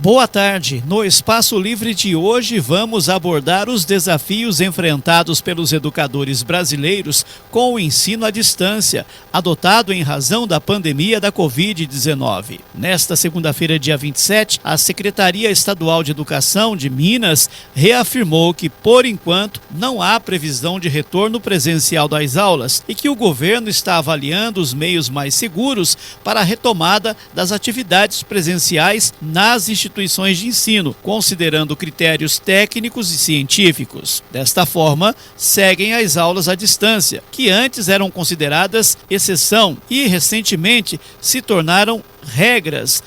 Boa tarde. No Espaço Livre de hoje vamos abordar os desafios enfrentados pelos educadores brasileiros com o ensino à distância, adotado em razão da pandemia da Covid-19. Nesta segunda-feira, dia 27, a Secretaria Estadual de Educação de Minas reafirmou que, por enquanto, não há previsão de retorno presencial das aulas e que o governo está avaliando os meios mais seguros para a retomada das atividades presenciais nas instituições de ensino, considerando critérios técnicos e científicos. Desta forma, seguem as aulas à distância, que antes eram consideradas exceção e recentemente se tornaram regras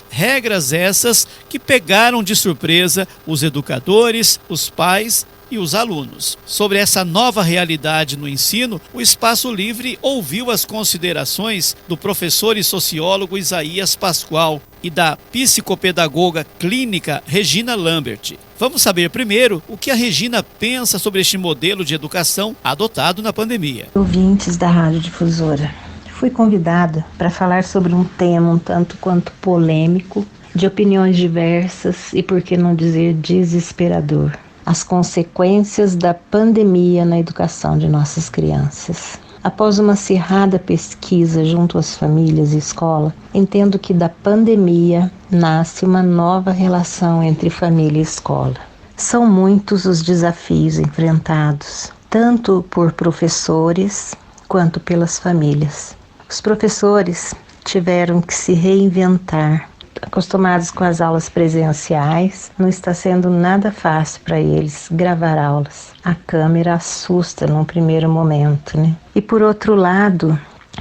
essas que pegaram de surpresa os educadores, os pais e os alunos. Sobre essa nova realidade no ensino, o Espaço Livre ouviu as considerações do professor e sociólogo Isaías Pascoal e da psicopedagoga clínica Regina Lambert. Vamos saber primeiro o que a Regina pensa sobre este modelo de educação adotado na pandemia. Ouvintes da Rádio Difusora, fui convidada para falar sobre um tema um tanto quanto polêmico, de opiniões diversas e, por que não dizer, desesperador. As consequências da pandemia na educação de nossas crianças. Após uma acirrada pesquisa junto às famílias e escola, entendo que da pandemia nasce uma nova relação entre família e escola. São muitos os desafios enfrentados, tanto por professores quanto pelas famílias. Os professores tiveram que se reinventar. Acostumados com as aulas presenciais, não está sendo nada fácil para eles gravar aulas. A câmera assusta num primeiro momento, né? E por outro lado,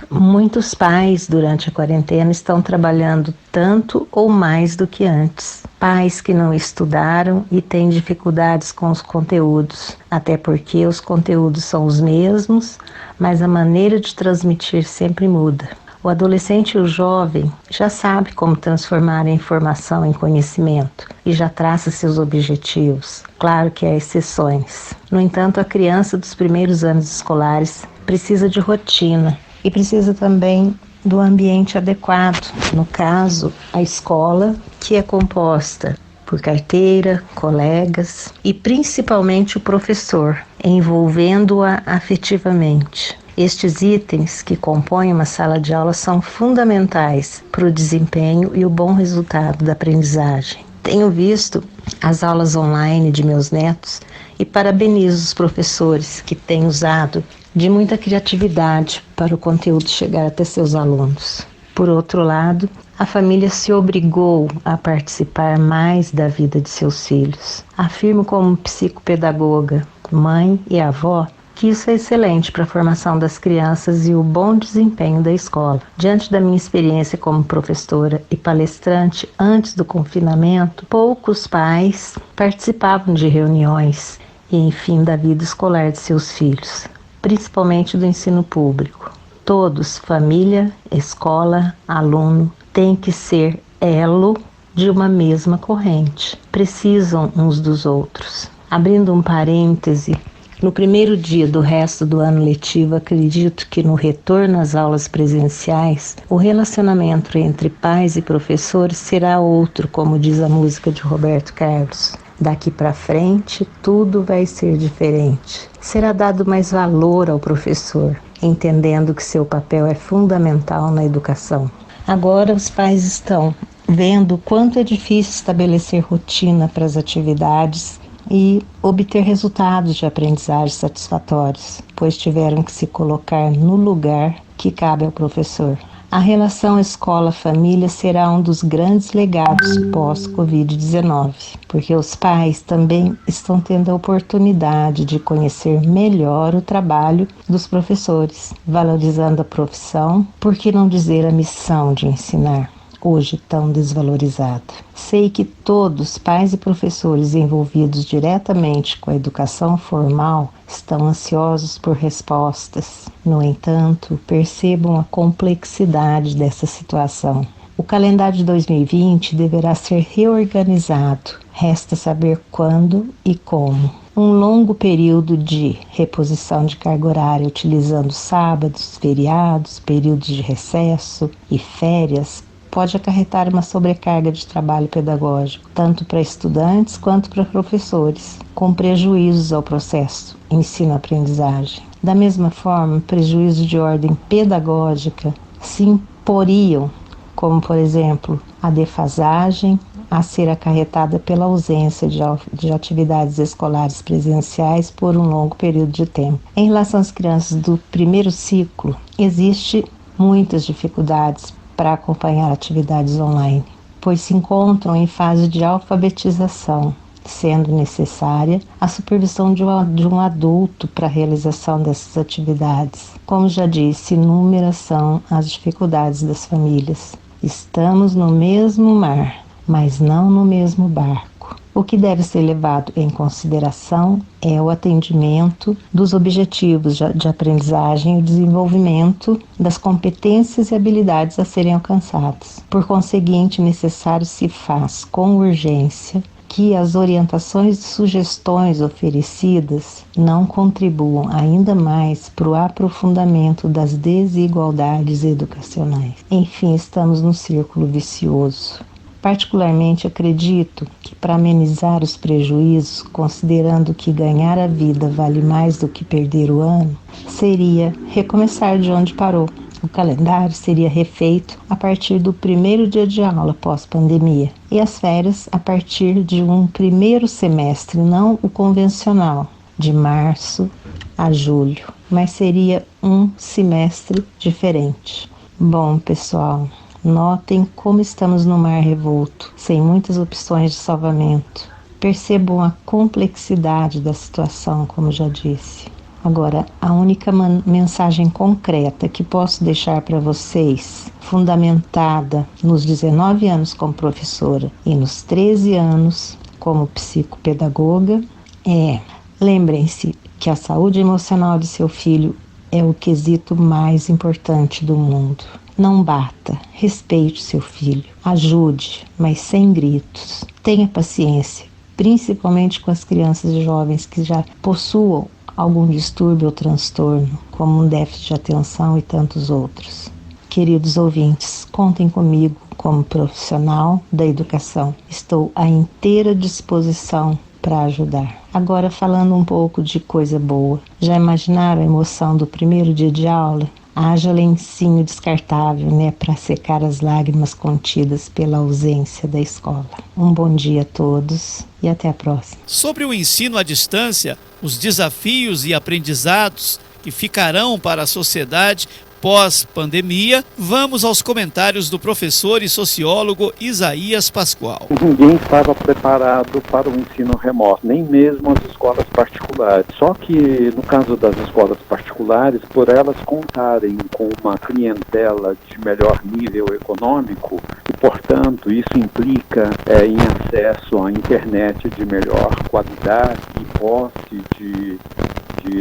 muitos pais durante a quarentena estão trabalhando tanto ou mais do que antes. Pais que não estudaram e têm dificuldades com os conteúdos, até porque os conteúdos são os mesmos, mas a maneira de transmitir sempre muda. O adolescente e o jovem já sabe como transformar a informação em conhecimento e já traça seus objetivos. Claro que há exceções. No entanto, a criança dos primeiros anos escolares precisa de rotina e precisa também do ambiente adequado. No caso, a escola, que é composta por carteira, colegas e principalmente o professor, envolvendo-a afetivamente. Estes itens que compõem uma sala de aula são fundamentais para o desempenho e o bom resultado da aprendizagem. Tenho visto as aulas online de meus netos e parabenizo os professores que têm usado de muita criatividade para o conteúdo chegar até seus alunos. Por outro lado, a família se obrigou a participar mais da vida de seus filhos. Afirmo como psicopedagoga, mãe e avó, que isso é excelente para a formação das crianças e o bom desempenho da escola. Diante da minha experiência como professora e palestrante antes do confinamento, poucos pais participavam de reuniões e, enfim, da vida escolar de seus filhos, principalmente do ensino público. Todos, família, escola, aluno, têm que ser elo de uma mesma corrente. Precisam uns dos outros. Abrindo um parêntese, no primeiro dia do resto do ano letivo, acredito que no retorno às aulas presenciais, o relacionamento entre pais e professores será outro, como diz a música de Roberto Carlos. Daqui para frente, tudo vai ser diferente. Será dado mais valor ao professor, entendendo que seu papel é fundamental na educação. Agora os pais estão vendo o quanto é difícil estabelecer rotina para as atividades e obter resultados de aprendizagem satisfatórios, pois tiveram que se colocar no lugar que cabe ao professor. A relação escola-família será um dos grandes legados pós-Covid-19, porque os pais também estão tendo a oportunidade de conhecer melhor o trabalho dos professores, valorizando a profissão, por que não dizer a missão de ensinar, hoje tão desvalorizada. Sei que todos, pais e professores envolvidos diretamente com a educação formal, estão ansiosos por respostas. No entanto, percebam a complexidade dessa situação. O calendário de 2020 deverá ser reorganizado. Resta saber quando e como. Um longo período de reposição de carga horária utilizando sábados, feriados, períodos de recesso e férias pode acarretar uma sobrecarga de trabalho pedagógico, tanto para estudantes quanto para professores, com prejuízos ao processo ensino-aprendizagem. Da mesma forma, prejuízos de ordem pedagógica se imporiam, como, por exemplo, a defasagem a ser acarretada pela ausência de atividades escolares presenciais por um longo período de tempo. Em relação às crianças do primeiro ciclo, existe muitas dificuldades para acompanhar atividades online, pois se encontram em fase de alfabetização, sendo necessária a supervisão de um adulto para a realização dessas atividades. Como já disse, inúmeras são as dificuldades das famílias. Estamos no mesmo mar, mas não no mesmo barco. O que deve ser levado em consideração é o atendimento dos objetivos de aprendizagem e o desenvolvimento das competências e habilidades a serem alcançadas. Por conseguinte, necessário se faz com urgência que as orientações e sugestões oferecidas não contribuam ainda mais para o aprofundamento das desigualdades educacionais. Enfim, estamos num círculo vicioso. Particularmente, acredito que para amenizar os prejuízos, considerando que ganhar a vida vale mais do que perder o ano, seria recomeçar de onde parou. O calendário seria refeito a partir do primeiro dia de aula pós-pandemia e as férias a partir de um primeiro semestre, não o convencional, de março a julho, mas seria um semestre diferente. Bom, pessoal, notem como estamos no mar revolto, sem muitas opções de salvamento. Percebam a complexidade da situação, como já disse. Agora, a única mensagem concreta que posso deixar para vocês, fundamentada nos 19 anos como professora e nos 13 anos como psicopedagoga, é: lembrem-se que a saúde emocional de seu filho é o quesito mais importante do mundo. Não bata, respeite seu filho, ajude, mas sem gritos. Tenha paciência, principalmente com as crianças e jovens que já possuam algum distúrbio ou transtorno, como um déficit de atenção e tantos outros. Queridos ouvintes, contem comigo como profissional da educação. Estou à inteira disposição para ajudar. Agora, falando um pouco de coisa boa. Já imaginaram a emoção do primeiro dia de aula? Haja lencinho descartável, para secar as lágrimas contidas pela ausência da escola. Um bom dia a todos e até a próxima. Sobre o ensino à distância, os desafios e aprendizados que ficarão para a sociedade pós-pandemia, vamos aos comentários do professor e sociólogo Isaías Pascoal. Ninguém estava preparado para o ensino remoto, nem mesmo as escolas particulares. Só que, no caso das escolas particulares, por elas contarem com uma clientela de melhor nível econômico, e, portanto, isso implica em acesso à internet de melhor qualidade e posse de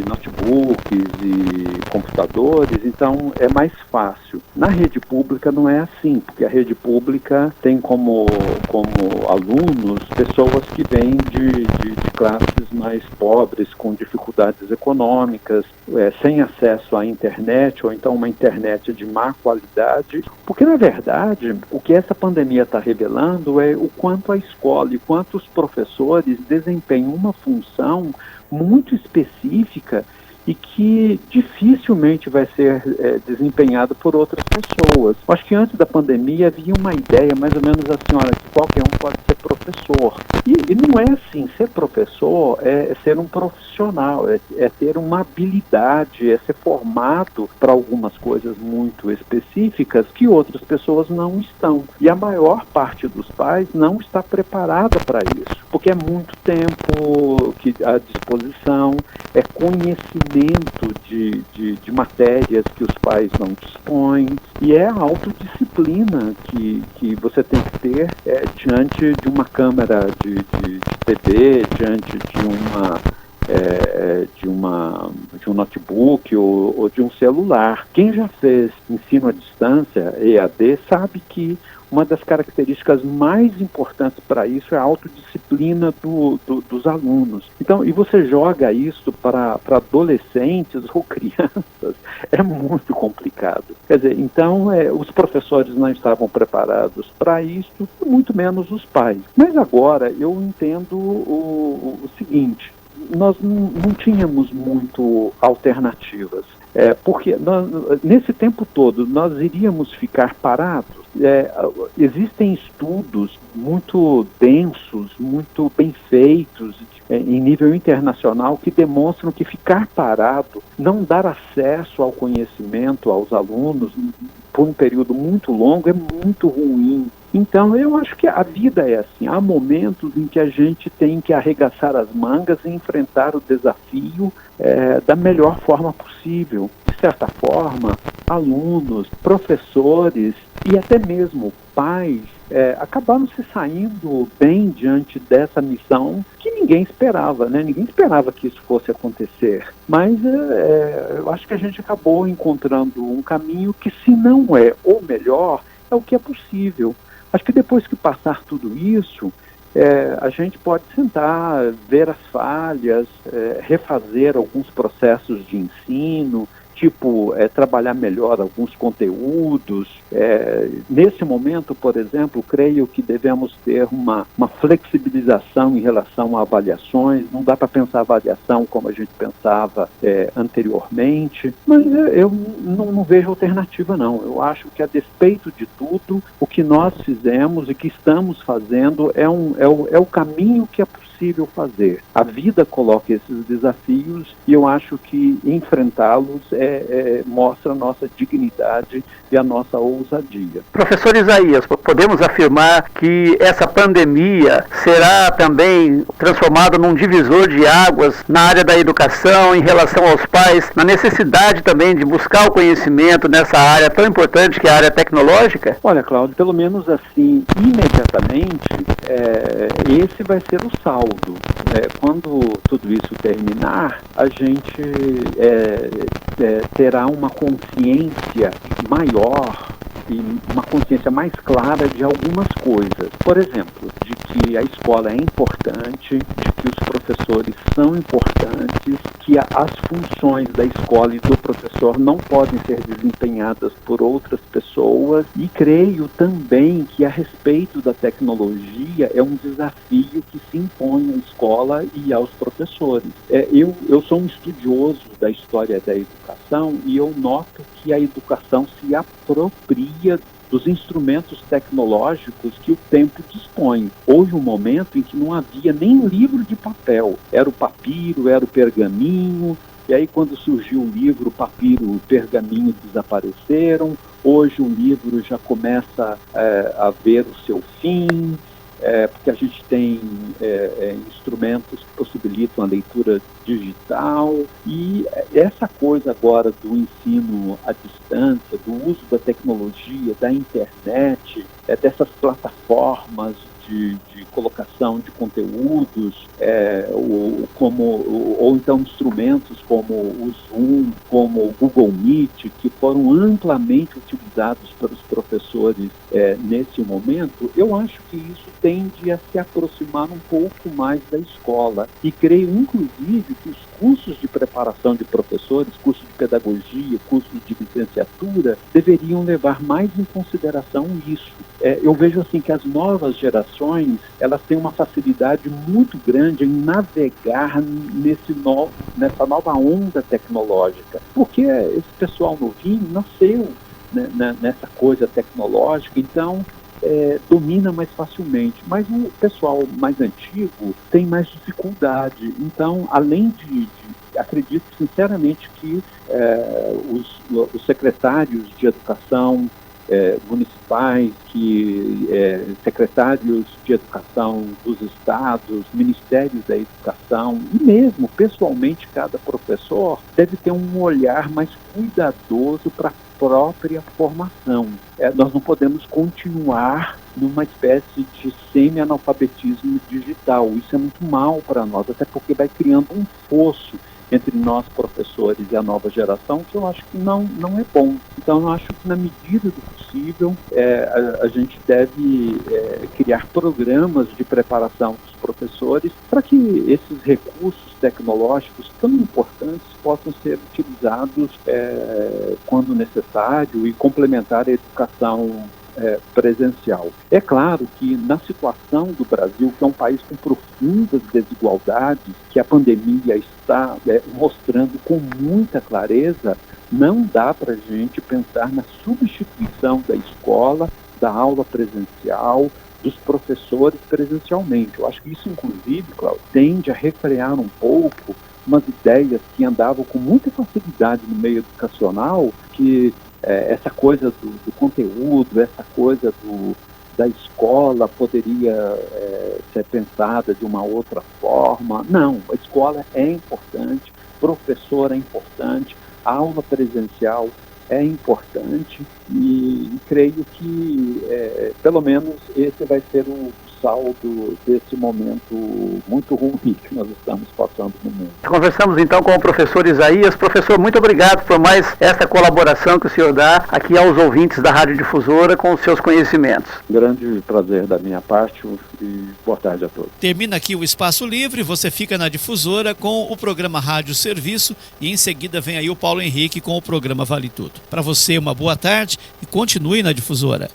notebooks e computadores, então é mais fácil. Na rede pública não é assim, porque a rede pública tem como alunos pessoas que vêm de classes mais pobres, com dificuldades econômicas, sem acesso à internet, ou então uma internet de má qualidade, porque na verdade o que essa pandemia está revelando é o quanto a escola e quanto os professores desempenham uma função muito específica e que dificilmente vai ser desempenhado por outras pessoas. Acho que antes da pandemia havia uma ideia mais ou menos assim, olha, que qualquer um pode ser professor. E não é assim, ser professor é ser um profissional, é ter uma habilidade, é ser formado para algumas coisas muito específicas que outras pessoas não estão. E a maior parte dos pais não está preparada para isso, porque é muito tempo à disposição, é conhecimento de matérias que os pais não dispõem, e é a autodisciplina que você tem que ter diante de uma câmera de TV, diante de de um notebook ou de um celular. Quem já fez ensino à distância, EAD, sabe que uma das características mais importantes para isso é a autodisciplina dos alunos. Então, e você joga isso para adolescentes ou crianças, é muito complicado. Quer dizer, então, os professores não estavam preparados para isso, muito menos os pais. Mas agora eu entendo o seguinte: nós não tínhamos muito alternativas. Porque nesse tempo todo nós iríamos ficar parados. Existem estudos muito densos, muito bem feitos, em nível internacional, que demonstram que ficar parado, não dar acesso ao conhecimento aos alunos por um período muito longo é muito ruim. Então, eu acho que a vida é assim. Há momentos em que a gente tem que arregaçar as mangas e enfrentar o desafio da melhor forma possível. De certa forma, alunos, professores e até mesmo pais acabaram se saindo bem diante dessa missão que ninguém esperava, né? Ninguém esperava que isso fosse acontecer. Mas eu acho que a gente acabou encontrando um caminho que, se não é o melhor, é o que é possível. Acho que depois que passar tudo isso, a gente pode sentar, ver as falhas, refazer alguns processos de ensino, tipo, trabalhar melhor alguns conteúdos. Nesse momento, por exemplo, creio que devemos ter uma flexibilização em relação a avaliações. Não dá para pensar avaliação como a gente pensava anteriormente, mas eu não vejo alternativa, não. Eu acho que, a despeito de tudo, o que nós fizemos e que estamos fazendo é o caminho que é possível fazer. A vida coloca esses desafios e eu acho que enfrentá-los mostra a nossa dignidade e a nossa ousadia. Professor Isaías, podemos afirmar que essa pandemia será também transformada num divisor de águas na área da educação, em relação aos pais, na necessidade também de buscar o conhecimento nessa área tão importante que é a área tecnológica? Olha, Cláudio, pelo menos assim, imediatamente, esse vai ser o saldo. Quando tudo isso terminar, a gente terá uma consciência maior e uma consciência mais clara de algumas coisas. Por exemplo, de que a escola é importante, de que os professores são importantes, que as funções da escola e do professor não podem ser desempenhadas por outras pessoas, e creio também que, a respeito da tecnologia, é um desafio que se impõe à escola e aos professores. Eu sou um estudioso da história da educação e eu noto que a educação se apropria dos instrumentos tecnológicos que o tempo dispõe. Houve um momento em que não havia nem livro de papel. Era o papiro, era o pergaminho, e aí, quando surgiu o livro, o papiro e o pergaminho desapareceram. Hoje o livro já começa a ver o seu fim, porque a gente tem instrumentos que possibilitam a leitura digital, e essa coisa agora do ensino à distância, do uso da tecnologia, da internet, dessas plataformas de colocação de conteúdos, ou então instrumentos como o Zoom, como o Google Meet, que foram amplamente utilizados pelos professores nesse momento. Eu acho que isso tende a se aproximar um pouco mais da escola, e creio, inclusive, que os cursos de preparação de professores, cursos de pedagogia, cursos de licenciatura, deveriam levar mais em consideração isso. Eu vejo assim que as novas gerações, elas têm uma facilidade muito grande em navegar nessa nova onda tecnológica, porque esse pessoal novinho nasceu nessa coisa tecnológica, então domina mais facilmente. Mas o pessoal mais antigo tem mais dificuldade. Então, além acredito sinceramente que os secretários de educação municipais, secretários de educação dos estados, ministérios da educação, e mesmo pessoalmente cada professor deve ter um olhar mais cuidadoso para a própria formação. Nós não podemos continuar numa espécie de semi-analfabetismo digital. Isso é muito mal para nós, até porque vai criando um fosso entre nós, professores, e a nova geração, que eu acho que não é bom. Então, eu acho que, na medida do possível, a gente deve criar programas de preparação dos professores para que esses recursos tecnológicos tão importantes possam ser utilizados quando necessário e complementar a educação presencial. É claro que na situação do Brasil, que é um país com profundas desigualdades, que a pandemia está mostrando com muita clareza, não dá para a gente pensar na substituição da escola, da aula presencial, dos professores presencialmente. Eu acho que isso, inclusive, Cláudio, tende a refrear um pouco umas ideias que andavam com muita facilidade no meio educacional, que essa coisa do conteúdo, essa coisa da escola poderia ser pensada de uma outra forma. Não, a escola é importante, professor é importante, a aula presencial é importante e creio que pelo menos esse vai ser o saldo desse momento muito ruim que nós estamos passando no mundo. Conversamos então com o professor Isaías. Professor, muito obrigado por mais essa colaboração que o senhor dá aqui aos ouvintes da Rádio Difusora com os seus conhecimentos. Grande prazer da minha parte e boa tarde a todos. Termina aqui o Espaço Livre, você fica na Difusora com o programa Rádio Serviço e em seguida vem aí o Paulo Henrique com o programa Vale Tudo. Para você, uma boa tarde e continue na Difusora.